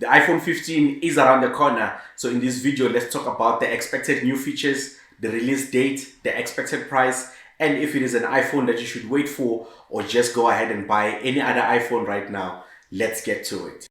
The iPhone 15 is around the corner, so in this video let's talk about the expected new features, the release date, the expected price, and if it is an iPhone that you should wait for or just go ahead and buy any other iPhone right now. Let's get to it.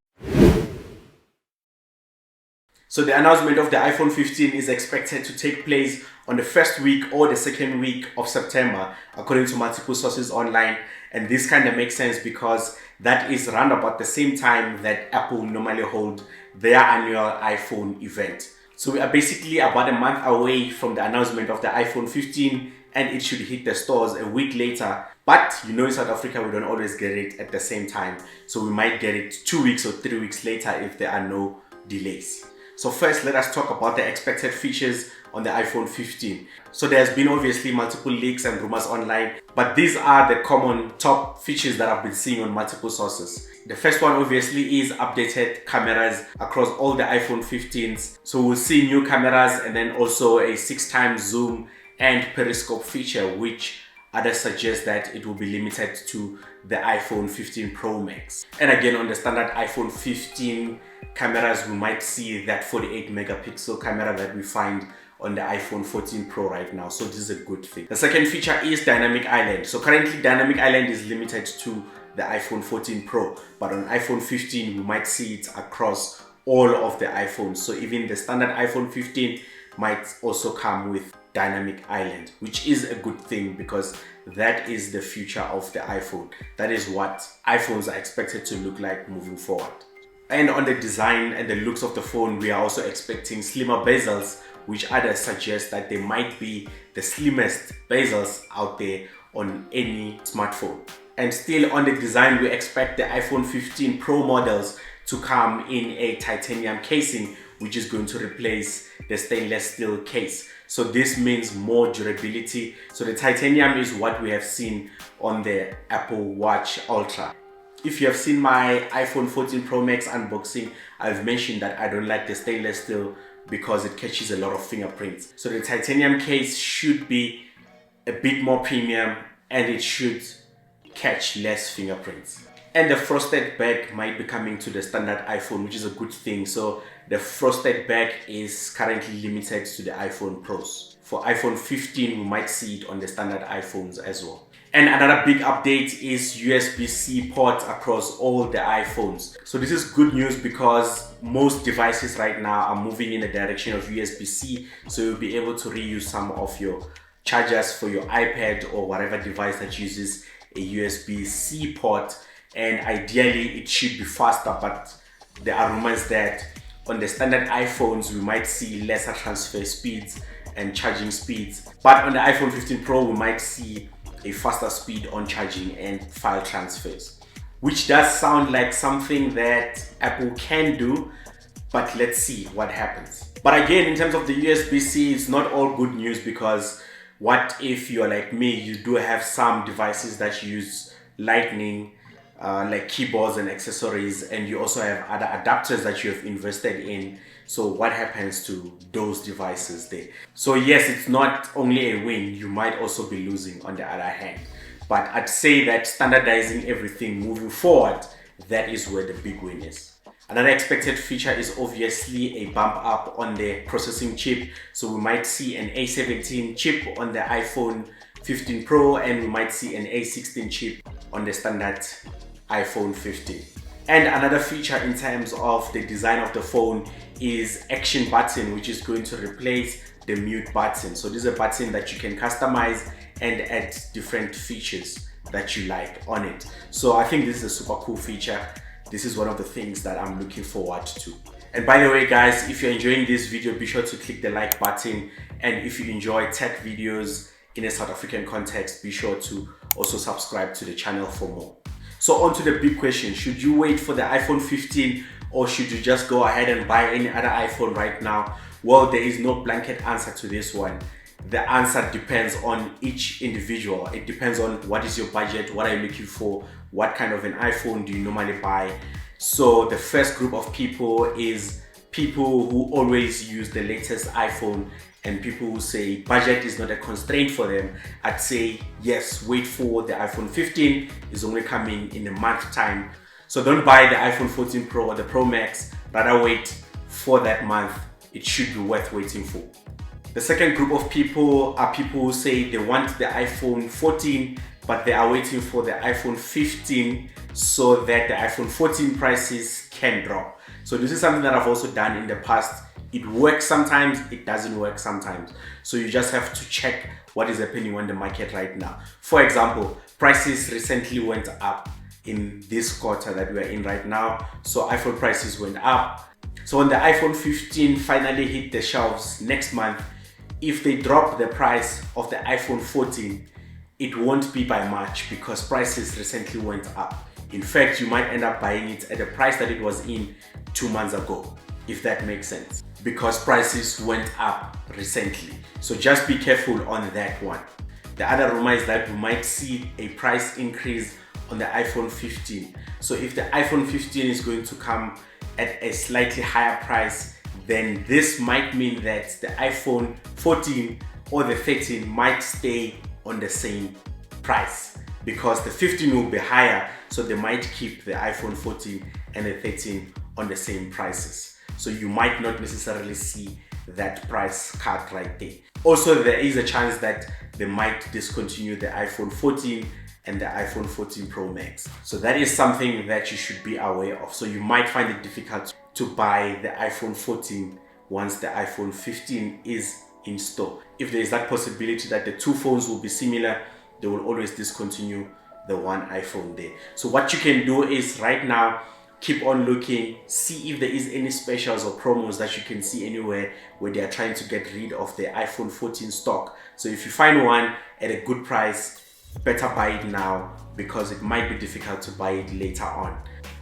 So the announcement of the iPhone 15 is expected to take place on the first week or the second week of September, according to multiple sources online. And this kind of makes sense because that is around about the same time that Apple normally hold their annual iPhone event. So we are basically about a month away from the announcement of the iPhone 15, and it should hit the stores a week later. But you know, in South Africa we don't always get it at the same time, so we might get it 2 weeks or 3 weeks later if there are no delays. So first, let us talk about the expected features on the iPhone 15. So there's been obviously multiple leaks and rumors online, but these are the common top features that I've been seeing on multiple sources. The first one obviously is updated cameras across all the iPhone 15s. So we'll see new cameras and then also a 6x zoom and periscope feature, which others suggest that it will be limited to the iPhone 15 Pro Max. And again, on the standard iPhone 15 cameras, we might see that 48 megapixel camera that we find on the iPhone 14 Pro right now. So this is a good thing. The second feature is Dynamic Island. So currently Dynamic Island is limited to the iPhone 14 Pro, but on iPhone 15 we might see it across all of the iPhones. So even the standard iPhone 15 might also come with Dynamic Island, which is a good thing because that is the future of the iPhone. That is what iPhones are expected to look like moving forward. And on the design and the looks of the phone, we are also expecting slimmer bezels, which others suggest that they might be the slimmest bezels out there on any smartphone. And still on the design, we expect the iPhone 15 Pro models to come in a titanium casing, which is going to replace the stainless steel case. So this means more durability. So the titanium is what we have seen on the Apple Watch Ultra. If you have seen my iPhone 14 Pro Max unboxing, I've mentioned that I don't like the stainless steel because it catches a lot of fingerprints. So the titanium case should be a bit more premium and it should catch less fingerprints. And the frosted back might be coming to the standard iPhone, which is a good thing. So the frosted back is currently limited to the iPhone Pros. For iPhone 15, we might see it on the standard iPhones as well. And another big update is USB-C ports across all the iPhones. So this is good news because most devices right now are moving in the direction of USB-C. So you'll be able to reuse some of your chargers for your iPad or whatever device that uses a USB-C port. And ideally it should be faster, but there are rumors that on the standard iPhones we might see lesser transfer speeds and charging speeds, but on the iPhone 15 Pro we might see a faster speed on charging and file transfers, which does sound like something that Apple can do, but let's see what happens. But again, in terms of the USB-C, it's not all good news because what if you're like me, you do have some devices that use Lightning, like keyboards and accessories, and you also have other adapters that you have invested in. So what happens to those devices there? So yes, it's not only a win, you might also be losing on the other hand. But I'd say that standardizing everything moving forward, that is where the big win is. Another expected feature is obviously a bump up on the processing chip. So we might see an A17 chip on the iPhone 15 Pro, and we might see an A16 chip on the standard iPhone 15. And another feature in terms of the design of the phone is action button, which is going to replace the mute button. So this is a button that you can customize and add different features that you like on it. So I think this is a super cool feature. This is one of the things that I'm looking forward to. And by the way guys, if you're enjoying this video, be sure to click the like button. And if you enjoy tech videos in a South African context, be sure to also subscribe to the channel for more. So on to the big question, should you wait for the iPhone 15 or should you just go ahead and buy any other iPhone right now? Well, there is no blanket answer to this one. The answer depends on each individual. It depends on what is your budget, what are you looking for, what kind of an iPhone do you normally buy. So the first group of people is people who always use the latest iPhone and people who say budget is not a constraint for them. I'd say yes, wait for the iPhone 15. It's only coming in a month's time. So don't buy the iPhone 14 Pro or the Pro Max, rather wait for that month. It should be worth waiting for. The second group of people are people who say they want the iPhone 14 but they are waiting for the iPhone 15 so that the iPhone 14 prices can drop. So this is something that I've also done in the past. It works sometimes, it doesn't work sometimes. So you just have to check what is happening on the market right now. For example, prices recently went up in this quarter that we are in right now. So iPhone prices went up. So when the iPhone 15 finally hit the shelves next month, if they drop the price of the iPhone 14, it won't be by March because prices recently went up. In fact, you might end up buying it at the price that it was in 2 months ago, if that makes sense, because prices went up recently. So just be careful on that one. The other rumor is that we might see a price increase on the iPhone 15. So if the iPhone 15 is going to come at a slightly higher price, then this might mean that the iPhone 14 or the 13 might stay on the same price because the 15 will be higher, so they might keep the iPhone 14 and the 13 on the same prices. So you might not necessarily see that price cut right there. Also, there is a chance that they might discontinue the iPhone 14 and the iPhone 14 Pro Max. So that is something that you should be aware of. So you might find it difficult to buy the iPhone 14 once the iPhone 15 is in store. If there is that possibility that the two phones will be similar, they will always discontinue the one iPhone there. So what you can do is right now, keep on looking, see if there is any specials or promos that you can see anywhere where they are trying to get rid of the iPhone 14 stock. So if you find one at a good price, better buy it now because it might be difficult to buy it later on.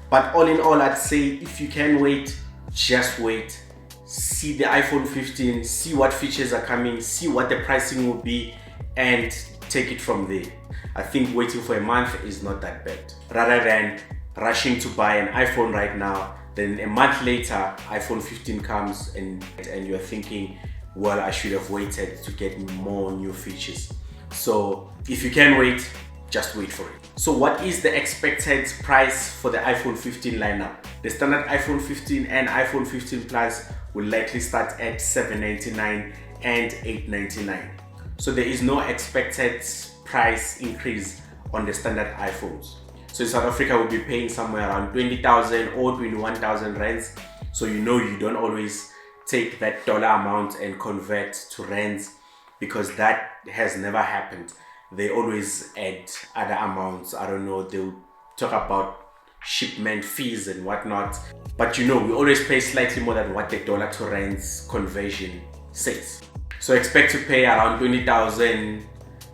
But all in all, I'd say if you can wait, just wait. See the iPhone 15, see what features are coming, see what the pricing will be, and take it from there. I think waiting for a month is not that bad. Rather than rushing to buy an iPhone right now, then a month later, iPhone 15 comes and you're thinking, well, I should have waited to get more new features. So if you can wait, just wait for it. So what is the expected price for the iPhone 15 lineup? The standard iPhone 15 and iPhone 15 Plus will likely start at $799 and $899. So there is no expected price increase on the standard iPhones. So in South Africa, we'll be paying somewhere around 20,000 or 21,000 rands. So you know you don't always take that dollar amount and convert to rands because that has never happened. They always add other amounts. I don't know, they'll talk about shipment fees and whatnot. But you know, we always pay slightly more than what the dollar to rands conversion says. So expect to pay around 20,000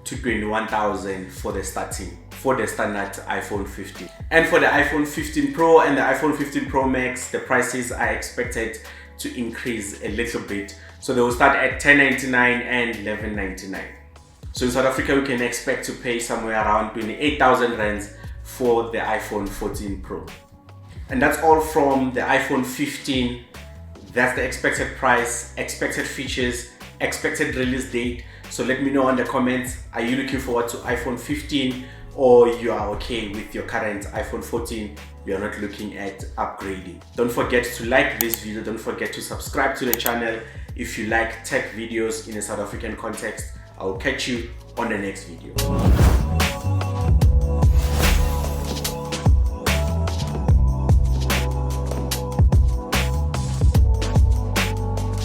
to 21,000 for the standard iPhone 15. And for the iPhone 15 Pro and the iPhone 15 Pro Max, the prices are expected to increase a little bit. So they will start at $1099 and $1199. So in South Africa, we can expect to pay somewhere around 28,000 rands for the iPhone 14 Pro. And that's all from the iPhone 15. That's the expected price, expected features, expected release date. So let me know in the comments, are you looking forward to iPhone 15 or you are okay with your current iPhone 14? You are not looking at upgrading. Don't forget to like this video. Don't forget to subscribe to the channel if you like tech videos in a South African context. I will catch you on the next video.